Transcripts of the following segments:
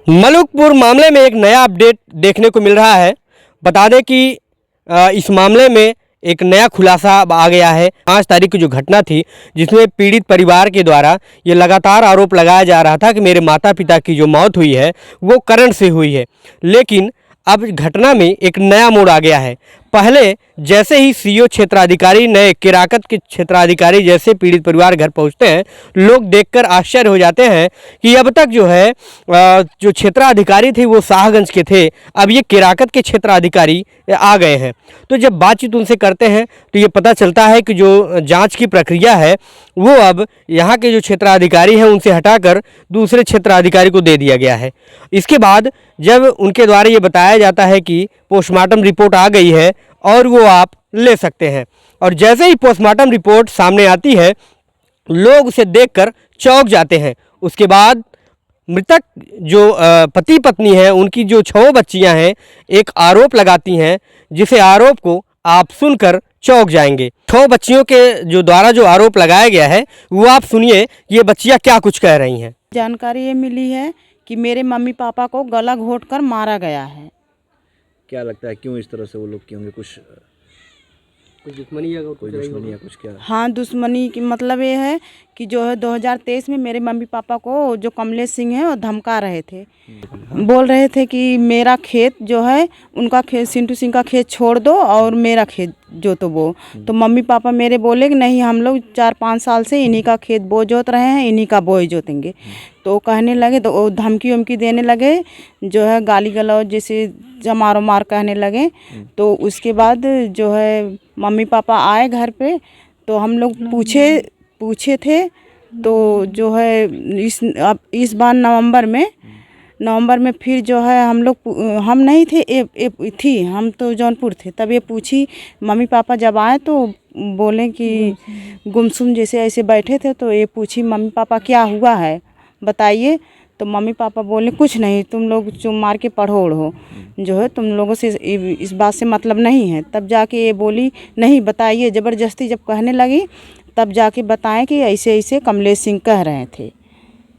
मलुकपुर मामले में एक नया अपडेट देखने को मिल रहा है। बता दें कि इस मामले में एक नया खुलासा आ गया है। 5 तारीख की जो घटना थी, जिसमें पीड़ित परिवार के द्वारा ये लगातार आरोप लगाया जा रहा था कि मेरे माता पिता की जो मौत हुई है वो करंट से हुई है, लेकिन अब घटना में एक नया मोड़ आ गया है। पहले जैसे ही सीओ क्षेत्राधिकारी नए केराकत के क्षेत्राधिकारी जैसे पीड़ित परिवार घर पहुंचते हैं, लोग देखकर आश्चर्य हो जाते हैं कि अब तक जो है जो क्षेत्राधिकारी थे वो शाहगंज के थे, अब ये केराकत के क्षेत्राधिकारी आ गए हैं। तो जब बातचीत उनसे करते हैं तो ये पता चलता है कि जो जांच की प्रक्रिया है वो अब यहाँ के जो क्षेत्राधिकारी हैं उनसे हटाकर दूसरे क्षेत्राधिकारी को दे दिया गया है। इसके बाद जब उनके द्वारा ये बताया जाता है कि पोस्टमार्टम रिपोर्ट आ गई है और वो आप ले सकते हैं, और जैसे ही पोस्टमार्टम रिपोर्ट सामने आती है लोग उसे देखकर चौंक जाते हैं। उसके बाद मृतक जो पति पत्नी है, उनकी जो 6 बच्चियां हैं, एक आरोप लगाती हैं, जिसे आरोप को आप सुनकर चौंक जाएंगे। 6 बच्चियों के जो द्वारा जो आरोप लगाया गया है वो आप सुनिए, ये बच्चियां क्या कुछ कह रही हैं। जानकारी ये मिली है कि मेरे मम्मी पापा को गला घोंटकर मारा गया है। क्या लगता है क्यों इस तरह से वो लोग की होंगे? कुछ दुश्मनी या कुछ क्या? हाँ, दुश्मनी की मतलब ये है कि जो है 2023 में मेरे मम्मी पापा को जो कमलेश सिंह है वो धमका रहे थे, बोल रहे थे कि मेरा खेत जो है, उनका खेत सिंटू सिंह का खेत छोड़ दो और मेरा खेत जोतो वो। तो मम्मी पापा मेरे बोले कि नहीं, हम लोग 4-5 साल से इन्हीं का खेत बो जोत रहे हैं, इन्हीं का बोई जोतेंगे। तो कहने लगे, तो वो धमकी वमकी देने लगे, जो है गाली गलौज जैसे जमारो मार कहने लगे। तो उसके बाद जो है मम्मी पापा आए घर पे, तो हम लोग पूछे थे, तो जो है इस बार नवंबर में फिर जो है हम नहीं थे, थी हम तो जौनपुर थे, तब ये पूछी। मम्मी पापा जब आए तो बोले कि गुमसुम जैसे ऐसे बैठे थे, तो ये पूछी मम्मी पापा क्या हुआ है बताइए। तो मम्मी पापा बोले कुछ नहीं, तुम लोग चुप मार के पढ़ो ओढ़ो, जो है तुम लोगों से इस बात से मतलब नहीं है। तब जाके ये बोली नहीं बताइए, ज़बरदस्ती जब कहने लगी तब जाके बताएं कि ऐसे ऐसे कमलेश सिंह कह रहे थे।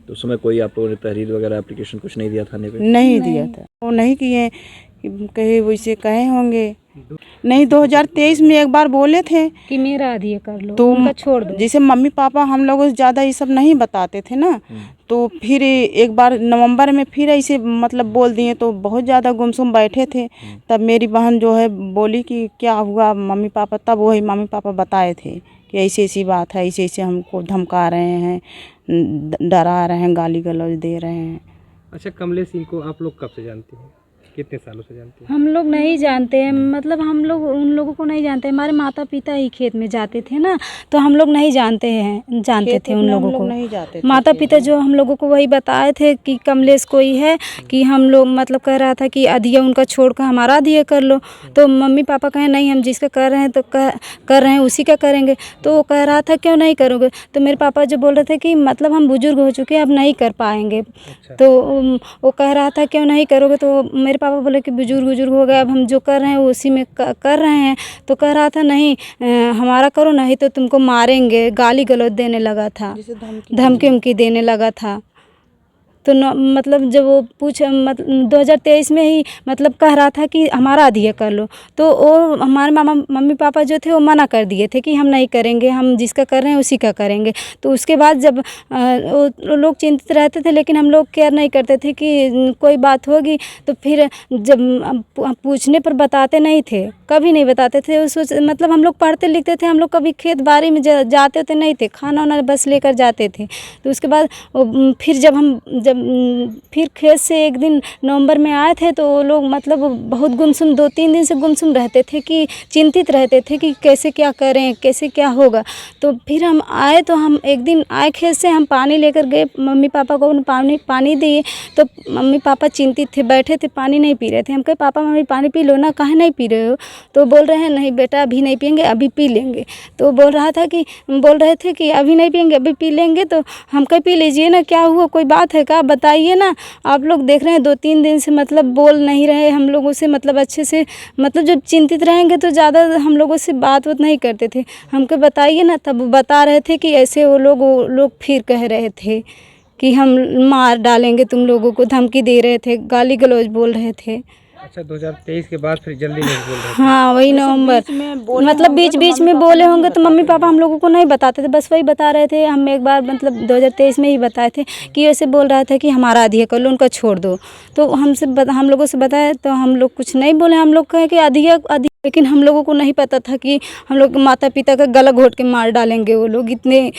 तो उस समय कोई आप लोगों ने तहरीर वगैरह एप्लीकेशन कुछ नहीं दिया थाने पे? नहीं दिया था, वो नहीं किए, कहे वैसे कहे होंगे। नहीं, 2023 में एक बार बोले थे कि मेरा आधी कर लो, तो उनका छोड़ दो। जैसे मम्मी पापा हम लोगों से ज़्यादा ये सब नहीं बताते थे ना, तो फिर एक बार नवंबर में फिर ऐसे मतलब बोल दिए, तो बहुत ज़्यादा गुमसुम बैठे थे। तब मेरी बहन जो है बोली कि क्या हुआ मम्मी पापा, तब वही मम्मी पापा बताए थे कि ऐसी ऐसी बात है, ऐसे ऐसे हमको धमका रहे हैं, डरा रहे हैं, गाली गलौज दे रहे हैं। अच्छा, कमलेश सिंह को आप लोग कब से जानते हैं, कितने सालों से जानते हैं? हम लोग नहीं जानते हैं, मतलब हम लोग उन लोगों को नहीं जानते। हमारे माता पिता ही खेत में जाते थे ना, तो हम लोग नहीं जानते थे उन लोगों को। नहीं जाते थे। माता पिता जो हम लोगों को वही बताए थे कि कमलेश कोई है, कि हम लोग मतलब कह रहा था कि अधिया उनका छोड़कर हमारा अधिया कर लो। तो मम्मी पापा कहे नहीं, हम जिसका कर रहे हैं तो कर रहे हैं उसी का करेंगे। तो वो कह रहा था क्यों नहीं करोगे? तो मेरे पापा जो बोल रहे थे कि मतलब हम बुजुर्ग हो चुके हैं, अब नहीं कर पाएंगे। तो वो कह रहा था क्यों नहीं करोगे? तो मेरे पापा बोले कि बुजुर्ग हो गए, अब हम जो कर रहे हैं उसी में कर रहे हैं। तो कह रहा था नहीं, हमारा करो, नहीं तो तुमको मारेंगे, गाली गलौज देने लगा था, धमकी उमकी देने लगा था। तो मतलब जब वो मतलब 2023 में ही मतलब कह रहा था कि हमारा अधिया कर लो, तो वो हमारे मम्मी पापा जो थे वो मना कर दिए थे कि हम नहीं करेंगे, हम जिसका कर रहे हैं उसी का करेंगे। तो उसके बाद जब वो लोग चिंतित रहते थे, लेकिन हम लोग केयर नहीं करते थे कि कोई बात होगी। तो फिर जब पूछने पर बताते नहीं थे, कभी नहीं बताते थे। मतलब हम लोग पढ़ते लिखते थे, हम लोग कभी खेत बाड़ी में जाते थे नहीं थे, खाना वाना बस लेकर जाते थे। तो उसके बाद फिर जब फिर खेत से एक दिन नवंबर में आए थे, तो वो लोग मतलब बहुत गुमसुम 2-3 दिन से गुमसुम रहते थे, कि चिंतित रहते थे कि कैसे क्या करें, कैसे क्या होगा। तो फिर हम आए, तो हम एक दिन आए खेत से, हम पानी लेकर गए, मम्मी पापा को पानी दिए। तो मम्मी पापा चिंतित थे, बैठे थे, पानी नहीं पी रहे थे। हम कहे पापा मम्मी पानी पी लो ना, काहे नहीं पी रहे हो? तो बोल रहे हैं नहीं बेटा अभी नहीं पियेंगे, अभी पी लेंगे। तो बोल रहे थे कि अभी नहीं पियेंगे, अभी पी लेंगे। तो हम कहे पी लीजिए ना, क्या हुआ, कोई बात है क्या, बताइए ना। आप लोग देख रहे हैं 2-3 दिन से मतलब बोल नहीं रहे हम लोगों से, मतलब अच्छे से, मतलब जब चिंतित रहेंगे तो ज़्यादा हम लोगों से बात नहीं करते थे। हमको बताइए ना। तब बता रहे थे कि ऐसे वो लोग फिर कह रहे थे कि हम मार डालेंगे तुम लोगों को, धमकी दे रहे थे, गाली गलौज बोल रहे थे। अच्छा, 2023 के बाद फिर जल्दी नहीं बोल रहे थे। हाँ वही नवंबर, मतलब बीच बीच में बोले होंगे तो मम्मी पापा हम लोगों को नहीं बताते थे, बस वही बता रहे थे। हम एक बार मतलब 2023 में ही बताए थे कि ऐसे बोल रहा था कि हमारा अधिया कर लो, उनका छोड़ दो। तो हम लोगों से बताया तो हम लोग कुछ नहीं बोले, हम लोग कहे कि अधिया, लेकिन हम लोगों को नहीं पता था कि हम लोग माता पिता का गला घोट के मार डालेंगे वो लोग। इतने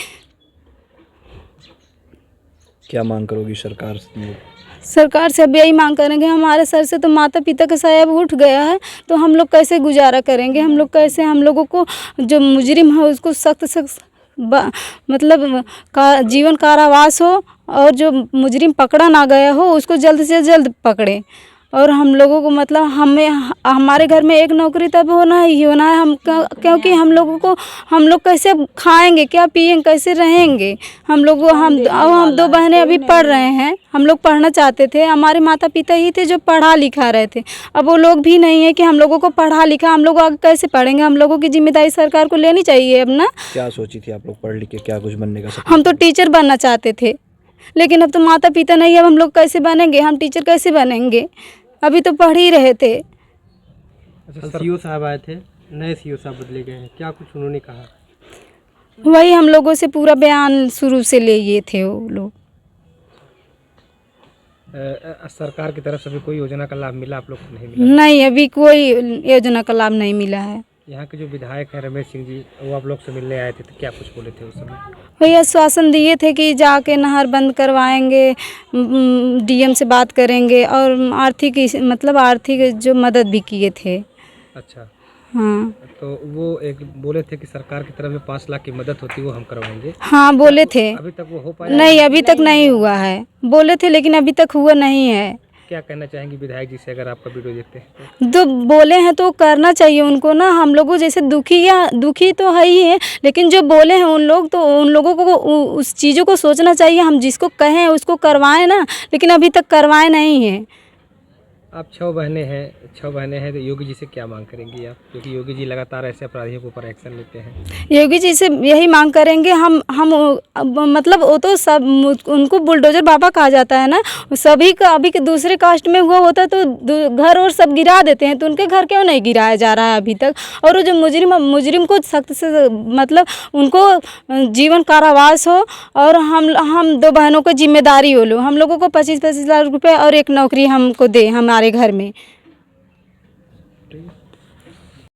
क्या मांग करोगी सरकार से? सरकार से अब यही मांग करेंगे, हमारे सर से तो माता पिता का साया उठ गया है, तो हम लोग कैसे गुजारा करेंगे, हम लोग कैसे, हम लोगों को जो मुजरिम है उसको सख्त सख्त मतलब जीवन कारावास हो, और जो मुजरिम पकड़ा ना गया हो उसको जल्द से जल्द पकड़े। और हम लोगों को मतलब हमारे घर में एक नौकरी तब होना ही होना है, क्योंकि हम लोग कैसे खाएंगे, क्या पिएंगे, कैसे रहेंगे हम लोग। हम 2 बहनें अभी पढ़ रहे हैं, हम लोग पढ़ना चाहते थे, हमारे माता पिता ही थे जो पढ़ा लिखा रहे थे। अब वो लोग भी नहीं है कि हम लोगों को पढ़ा लिखा, हम लोग आगे कैसे पढ़ेंगे। हम लोगों की जिम्मेदारी सरकार को लेनी चाहिए अब ना। क्या सोची थी आप लोग पढ़ लिख के क्या कुछ बनने का? हम तो टीचर बनना चाहते थे, लेकिन अब तो माता पिता नहीं है, अब हम लोग कैसे बनेंगे, हम टीचर कैसे बनेंगे, अभी तो पढ़ ही रहे थे। अच्छा, सीओ साहब आए थे, नए सीओ साहब बदले गए हैं, क्या कुछ उन्होंने कहा? वही हम लोगों से पूरा बयान शुरू से ले ये थे वो लोग। सरकार की तरफ से भी कोई योजना का लाभ मिला आप लोग को? नहीं मिला? नहीं, अभी कोई योजना का लाभ नहीं मिला है। यहाँ के जो विधायक हैं रमेश सिंह जी, वो आप लोग से मिलने आए थे, तो क्या कुछ बोले थे उस समय? वही आश्वासन दिए थे कि जाके नहर बंद करवाएंगे, डीएम से बात करेंगे, और आर्थिक जो मदद भी किए थे। अच्छा, हाँ तो वो एक बोले थे कि सरकार की तरफ से 5 लाख की मदद होती वो हम करवाएंगे। हाँ बोले थे, अभी तक वो हो पाया? नहीं अभी तक नहीं हुआ है, बोले थे लेकिन अभी तक हुआ नहीं है। क्या कहना चाहेंगे विधायक जी से, अगर आपका वीडियो देखते हैं तो बोले हैं तो करना चाहिए उनको ना। हम लोगों जैसे दुखी तो है ही है, लेकिन जो बोले हैं उन लोगों को उस चीज़ों को सोचना चाहिए। हम जिसको कहें उसको करवाएं ना, लेकिन अभी तक करवाए नहीं है। आप 6 बहनें हैं, तो योगी जी से क्या मांग करेंगी आप, क्योंकि योगी जी लगातार ऐसे अपराधियों के ऊपर एक्शन लेते हैं? योगी जी से यही मांग करेंगे हम मतलब वो तो सब उनको बुलडोजर बाबा कहा जाता है ना, सभी का अभी के दूसरे कास्ट में हुआ होता तो घर और सब गिरा देते हैं, तो उनके घर क्यों नहीं गिराया जा रहा है अभी तक। और वो जो मुजरिम को सख्त से मतलब उनको जीवन कारावास हो, और हम 2 बहनों को जिम्मेदारी हो लो, हम लोगों को 25-25 लाख रुपए और एक नौकरी हमको दे हमारे घर में।